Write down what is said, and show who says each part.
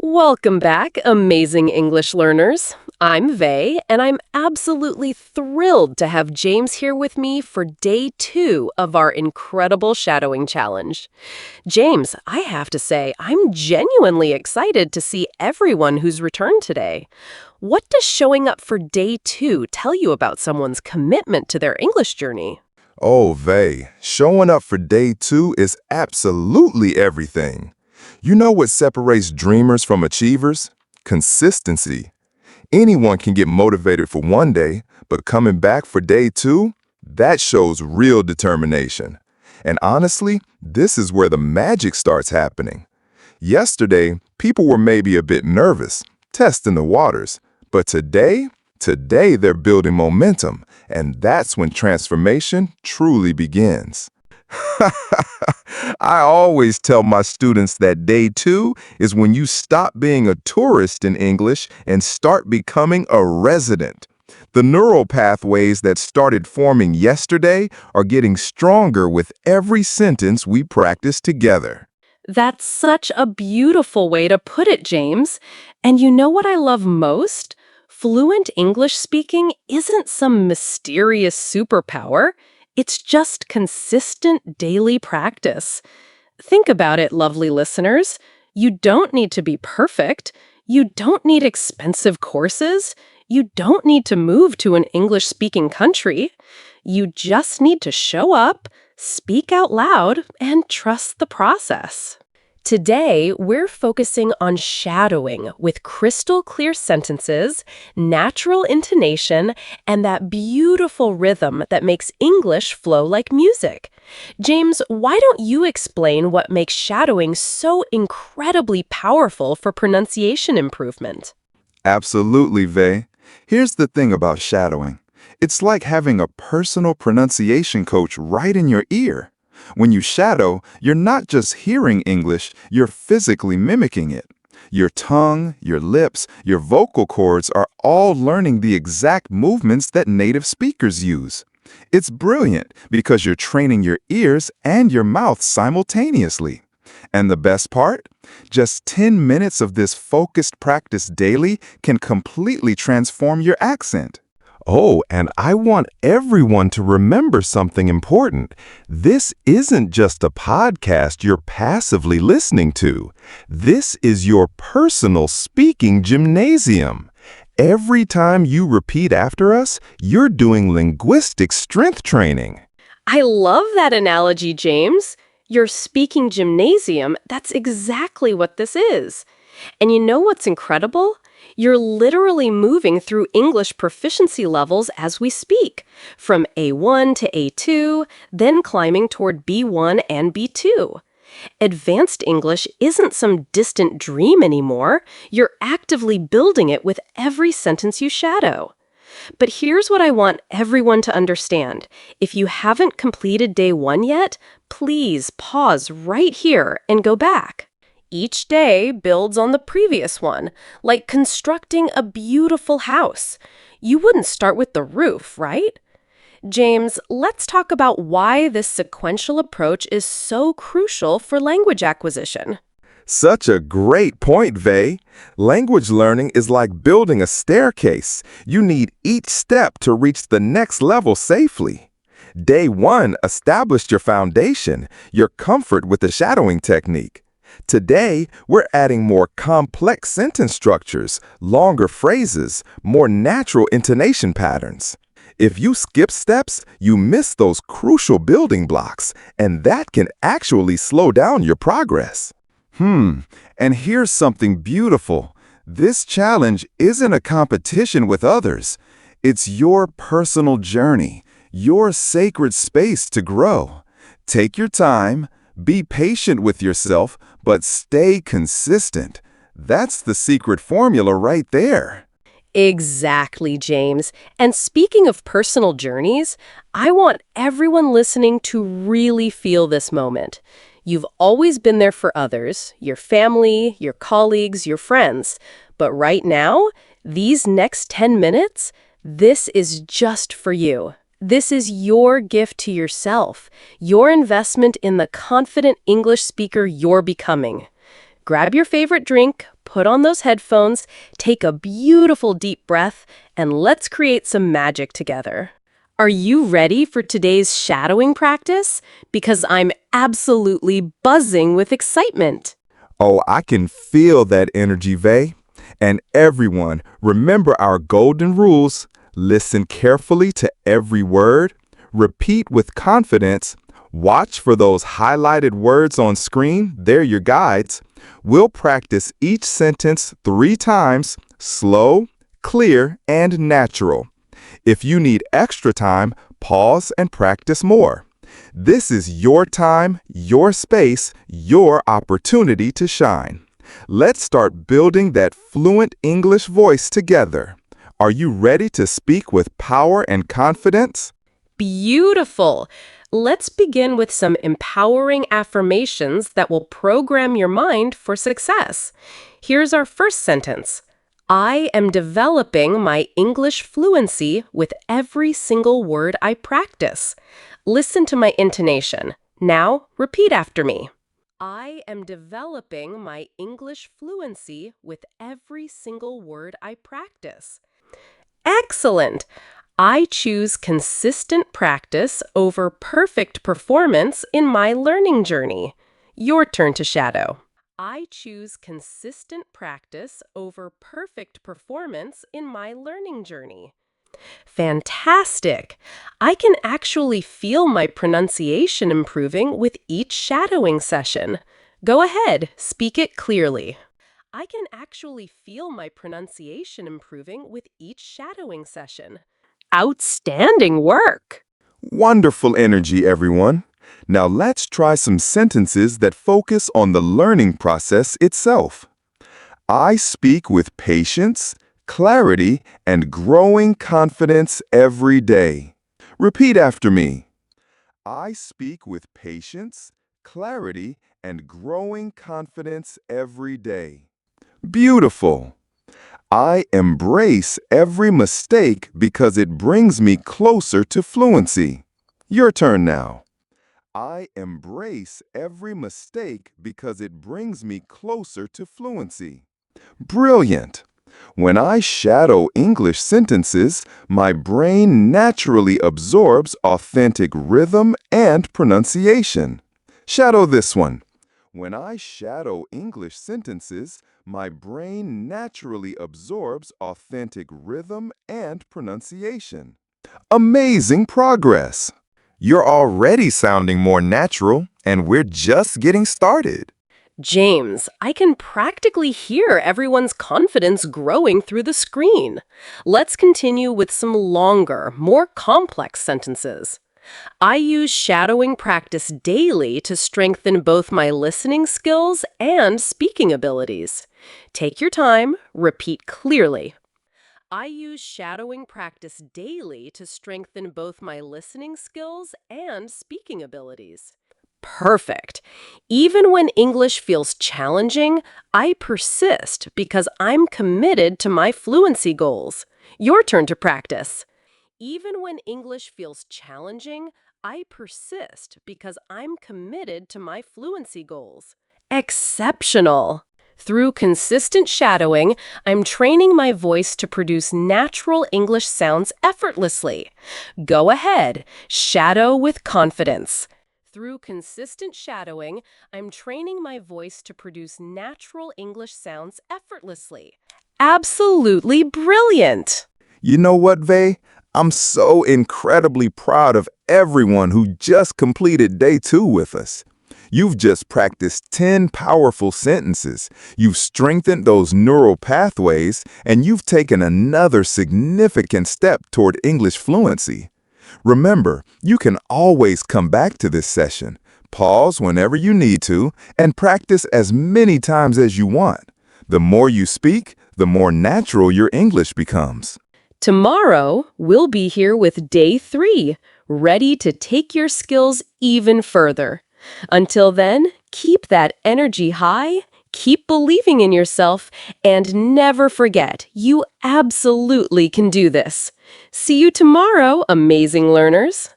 Speaker 1: Welcome back, amazing English learners. I'm Vey, and I'm absolutely thrilled to have James here with me for day 2 of our incredible shadowing challenge. James, I have to say, I'm genuinely excited to see everyone who's returned today. What does showing up for day 2 tell you about someone's commitment to their English journey?
Speaker 2: Oh, Vey, showing up for day 2 is absolutely everything. You know what separates dreamers from achievers? Consistency. Anyone can get motivated for one day, but coming back for day 2, that shows real determination. And honestly, this is where the magic starts happening. Yesterday, people were maybe a bit nervous, testing the waters, but today they're building momentum, and that's when transformation truly begins. I always tell my students that day 2 is when you stop being a tourist in English and start becoming a resident. The neural pathways that started forming yesterday are getting stronger with every sentence we practice together.
Speaker 1: That's such a beautiful way to put it, James. And you know what I love most? Fluent English speaking isn't some mysterious superpower. It's just consistent daily practice. Think about it, lovely listeners. You don't need to be perfect. You don't need expensive courses. You don't need to move to an English-speaking country. You just need to show up, speak out loud, and trust the process. Today, we're focusing on shadowing with crystal clear sentences, natural intonation, and that beautiful rhythm that makes English flow like music. James, why don't you explain what makes shadowing so incredibly powerful for pronunciation improvement?
Speaker 2: Absolutely, Vey. Here's the thing about shadowing. It's like having a personal pronunciation coach right in your ear. When you shadow, you're not just hearing English, you're physically mimicking it. Your tongue, your lips, your vocal cords are all learning the exact movements that native speakers use. It's brilliant because you're training your ears and your mouth simultaneously. And the best part? Just 10 minutes of this focused practice daily can completely transform your accent. Oh, and I want everyone to remember something important. This isn't just a podcast you're passively listening to. This is your personal speaking gymnasium. Every time you repeat after us, you're doing linguistic strength training.
Speaker 1: I love that analogy, James. Your speaking gymnasium, that's exactly what this is. And you know what's incredible? You're literally moving through English proficiency levels as we speak, from A1 to A2, then climbing toward B1 and B2. Advanced English isn't some distant dream anymore. You're actively building it with every sentence you shadow. But here's what I want everyone to understand. If you haven't completed day 1 yet, please pause right here and go back. Each day builds on the previous one, like constructing a beautiful house. You wouldn't start with the roof, right? James, let's talk about why this sequential approach is so crucial for language acquisition.
Speaker 2: Such a great point, Vey. Language learning is like building a staircase. You need each step to reach the next level safely. Day 1 established your foundation, your comfort with the shadowing technique. Today, we're adding more complex sentence structures, longer phrases, more natural intonation patterns. If you skip steps, you miss those crucial building blocks, and that can actually slow down your progress. And here's something beautiful. This challenge isn't a competition with others. It's your personal journey, your sacred space to grow. Take your time, be patient with yourself, but stay consistent. That's the secret formula right there.
Speaker 1: Exactly, James. And speaking of personal journeys, I want everyone listening to really feel this moment. You've always been there for others, your family, your colleagues, your friends. But right now, these next 10 minutes, this is just for you. This is your gift to yourself, your investment in the confident English speaker you're becoming. Grab your favorite drink, put on those headphones, take a beautiful deep breath, and let's create some magic together. Are you ready for today's shadowing practice? Because I'm absolutely buzzing with excitement.
Speaker 2: Oh, I can feel that energy, Vey. And everyone, remember our golden rules. Listen carefully to every word. Repeat with confidence. Watch for those highlighted words on screen. They're your guides. We'll practice each sentence 3 times, slow, clear, and natural. If you need extra time, pause and practice more. This is your time, your space, your opportunity to shine. Let's start building that fluent English voice together. Are you ready to speak with power and confidence?
Speaker 1: Beautiful! Let's begin with some empowering affirmations that will program your mind for success. Here's our first sentence. I am developing my English fluency with every single word I practice. Listen to my intonation. Now, repeat after me. I am developing my English fluency with every single word I practice. Excellent! I choose consistent practice over perfect performance in my learning journey. Your turn to shadow. I choose consistent practice over perfect performance in my learning journey. Fantastic! I can actually feel my pronunciation improving with each shadowing session. Go ahead, speak it clearly. I can actually feel my pronunciation improving with each shadowing session. Outstanding work!
Speaker 2: Wonderful energy, everyone. Now let's try some sentences that focus on the learning process itself. I speak with patience, clarity, and growing confidence every day. Repeat after me. I speak with patience, clarity, and growing confidence every day. Beautiful. I embrace every mistake because it brings me closer to fluency. Your turn now. I embrace every mistake because it brings me closer to fluency. Brilliant! When I shadow English sentences, my brain naturally absorbs authentic rhythm and pronunciation. Shadow this one. When I shadow English sentences, my brain naturally absorbs authentic rhythm and pronunciation. Amazing progress! You're already sounding more natural, and we're just getting started.
Speaker 1: James, I can practically hear everyone's confidence growing through the screen. Let's continue with some longer, more complex sentences. I use shadowing practice daily to strengthen both my listening skills and speaking abilities. Take your time, repeat clearly. I use shadowing practice daily to strengthen both my listening skills and speaking abilities. Perfect. Even when English feels challenging, I persist because I'm committed to my fluency goals. Your turn to practice. Even when English feels challenging, I persist because I'm committed to my fluency goals. Exceptional! Through consistent shadowing, I'm training my voice to produce natural English sounds effortlessly. Go ahead, shadow with confidence. Through consistent shadowing, I'm training my voice to produce natural English sounds effortlessly. Absolutely brilliant!
Speaker 2: You know what, Vey? I'm so incredibly proud of everyone who just completed day 2 with us. You've just practiced 10 powerful sentences. You've strengthened those neural pathways, and you've taken another significant step toward English fluency. Remember, you can always come back to this session, pause whenever you need to, and practice as many times as you want. The more you speak, the more natural your English becomes.
Speaker 1: Tomorrow, we'll be here with day 3, ready to take your skills even further. Until then, keep that energy high, keep believing in yourself, and never forget, you absolutely can do this. See you tomorrow, amazing learners!